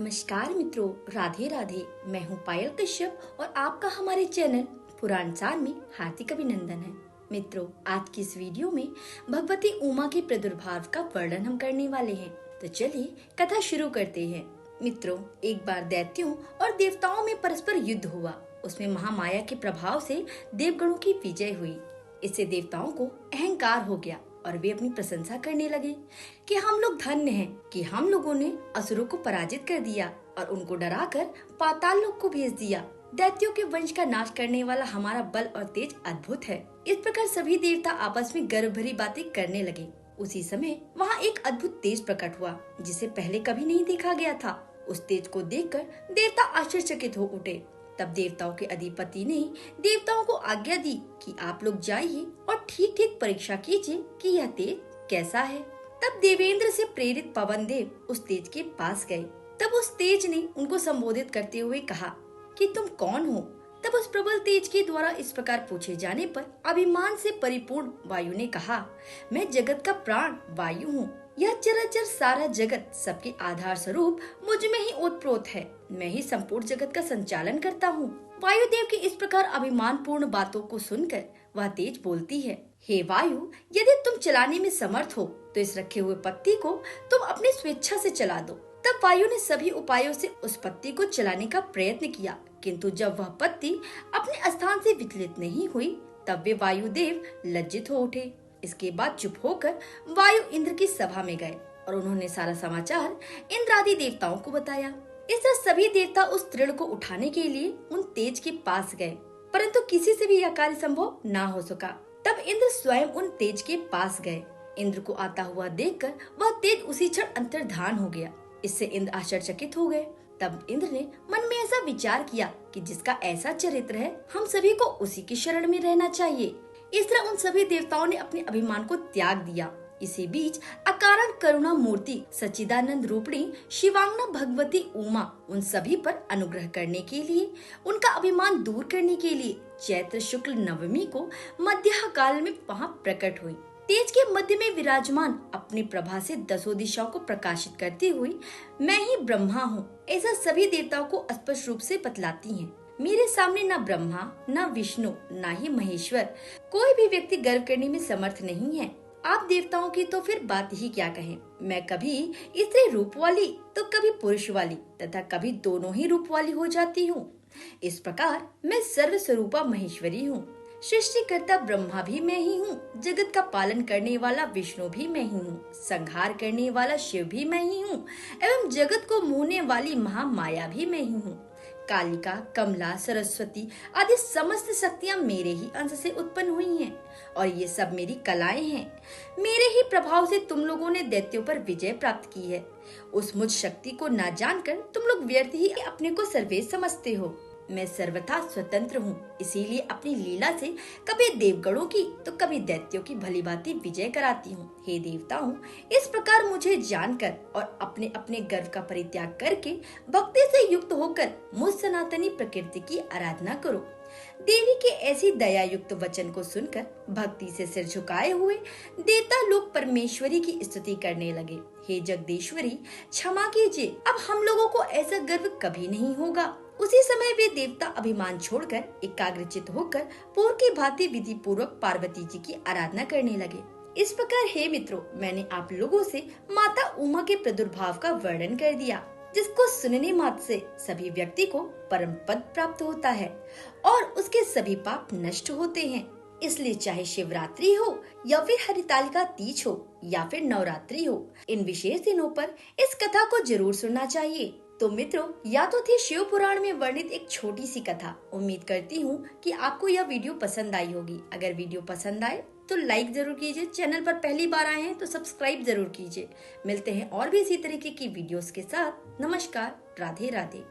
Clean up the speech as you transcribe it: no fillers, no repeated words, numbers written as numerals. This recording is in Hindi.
नमस्कार मित्रों, राधे राधे। मैं हूँ पायल कश्यप और आपका हमारे चैनल पुराण सार में हार्दिक अभिनंदन है। मित्रों, आज की इस वीडियो में भगवती उमा के प्रादुर्भाव का वर्णन हम करने वाले हैं। तो चलिए कथा शुरू करते हैं। मित्रों, एक बार दैत्यों और देवताओं में परस्पर युद्ध हुआ। उसमें महामाया के प्रभाव से देवगणों की विजय हुई। इससे देवताओं को अहंकार हो गया और वे अपनी प्रशंसा करने लगे कि हम लोग धन्य हैं कि हम लोगों ने असुरों को पराजित कर दिया और उनको डराकर पाताल लोक को भेज दिया। दैत्यों के वंश का नाश करने वाला हमारा बल और तेज अद्भुत है। इस प्रकार सभी देवता आपस में गर्व भरी बातें करने लगे। उसी समय वहाँ एक अद्भुत तेज प्रकट हुआ जिसे पहले कभी नहीं देखा गया था। उस तेज को देखकर देवता आश्चर्यचकित हो उठे। तब देवताओं के अधिपति ने देवताओं को आज्ञा दी कि आप लोग जाइए और ठीक ठीक परीक्षा कीजिए कि यह तेज कैसा है। तब देवेंद्र से प्रेरित पवन देव उस तेज के पास गए। तब उस तेज ने उनको संबोधित करते हुए कहा कि तुम कौन हो। तब उस प्रबल तेज के द्वारा इस प्रकार पूछे जाने पर अभिमान से परिपूर्ण वायु ने कहा, मैं जगत का प्राण वायु हूँ। यह चराचर सारा जगत सबके आधार स्वरूप मुझ में ही ओतप्रोत है। मैं ही संपूर्ण जगत का संचालन करता हूँ। वायुदेव की इस प्रकार अभिमान पूर्ण बातों को सुनकर वह तेज बोलती है, हे वायु, यदि तुम चलाने में समर्थ हो तो इस रखे हुए पत्ती को तुम अपनी स्वेच्छा से चला दो। तब वायु ने सभी उपायों से उस पत्ती को चलाने का प्रयत्न किया, किंतु जब वह पत्ती अपने स्थान से विचलित नहीं हुई तब वे वायुदेव लज्जित हो उठे। इसके बाद चुप होकर वायु इंद्र की सभा में गए और उन्होंने सारा समाचार इंद्र आदि देवताओं को बताया। इस तरह सभी देवता उस तृण को उठाने के लिए उन तेज के पास गए, परंतु किसी से भी यह कार्य संभव न हो सका। तब इंद्र स्वयं उन तेज के पास गए। इंद्र को आता हुआ देखकर वह तेज उसी क्षण अंतर्धान हो गया। इससे इंद्र आश्चर्यचकित हो गए। तब इंद्र ने मन में ऐसा विचार किया कि जिसका ऐसा चरित्र है, हम सभी को उसी की शरण में रहना चाहिए। इस तरह उन सभी देवताओं ने अपने अभिमान को त्याग दिया। इसी बीच अकारण करुणा मूर्ति सच्चिदानंद रूपिणी शिवांगना भगवती उमा उन सभी पर अनुग्रह करने के लिए, उनका अभिमान दूर करने के लिए चैत्र शुक्ल नवमी को मध्याह्न काल में वहाँ प्रकट हुई। तेज के मध्य में विराजमान अपनी प्रभा से दसों दिशाओं को प्रकाशित करती हुई मैं ही ब्रह्मा हूँ, ऐसा सभी देवताओं को स्पष्ट रूप से बतलाती हैं। मेरे सामने न ब्रह्मा, न विष्णु, न ही महेश्वर, कोई भी व्यक्ति गर्व करने में समर्थ नहीं है। आप देवताओं की तो फिर बात ही क्या कहें। मैं कभी स्त्री रूप वाली तो कभी पुरुष वाली तथा कभी दोनों ही रूप वाली हो जाती हूँ। इस प्रकार मैं सर्व स्वरूपा महेश्वरी हूँ। सृष्टिकर्ता ब्रह्मा भी मैं ही हूँ, जगत का पालन करने वाला विष्णु भी मैं ही हूँ, संहार करने वाला शिव भी मैं ही हूँ एवं जगत को मोहने वाली महामाया भी मैं ही हूँ। कालिका, कमला, सरस्वती आदि समस्त शक्तियाँ मेरे ही अंश से उत्पन्न हुई हैं और ये सब मेरी कलाएं हैं। मेरे ही प्रभाव से तुम लोगों ने दैत्यों पर विजय प्राप्त की है। उस मुझ शक्ति को न जानकर तुम लोग व्यर्थ ही अपने को सर्वेश्वर समझते हो। मैं सर्वथा स्वतंत्र हूँ, इसीलिए अपनी लीला से कभी देवगणों की तो कभी दैत्यों की भली भांति विजय कराती हूँ। हे देवताओं, इस प्रकार मुझे जानकर और अपने अपने गर्व का परित्याग करके भक्ति से युक्त होकर मुझ सनातनी प्रकृति की आराधना करो। देवी के ऐसी दया युक्त वचन को सुनकर भक्ति से सिर झुकाए हुए देवता लोग परमेश्वरी की स्तुति करने लगे। हे जगदीश्वरी, क्षमा कीजिए, अब हम लोगों को ऐसा गर्व कभी नहीं होगा। उसी समय वे देवता अभिमान छोड़कर एकाग्रचित होकर पूर्व की भांति विधि पूर्वक पार्वती जी की आराधना करने लगे। इस प्रकार हे मित्रों, मैंने आप लोगों से माता उमा के प्रादुर्भाव का वर्णन कर दिया, जिसको सुनने मात्र से सभी व्यक्ति को परम पद प्राप्त होता है और उसके सभी पाप नष्ट होते हैं। इसलिए चाहे शिवरात्रि हो या फिर हरितालिका तीज हो या फिर नवरात्रि हो, इन विशेष दिनों पर इस कथा को जरूर सुनना चाहिए। तो मित्रों, या तो थी शिव पुराण में वर्णित एक छोटी सी कथा। उम्मीद करती हूँ कि आपको यह वीडियो पसंद आई होगी। अगर वीडियो पसंद आए तो लाइक जरूर कीजिए। चैनल पर पहली बार आए हैं तो सब्सक्राइब जरूर कीजिए। मिलते हैं और भी इसी तरीके की वीडियोस के साथ। नमस्कार, राधे राधे।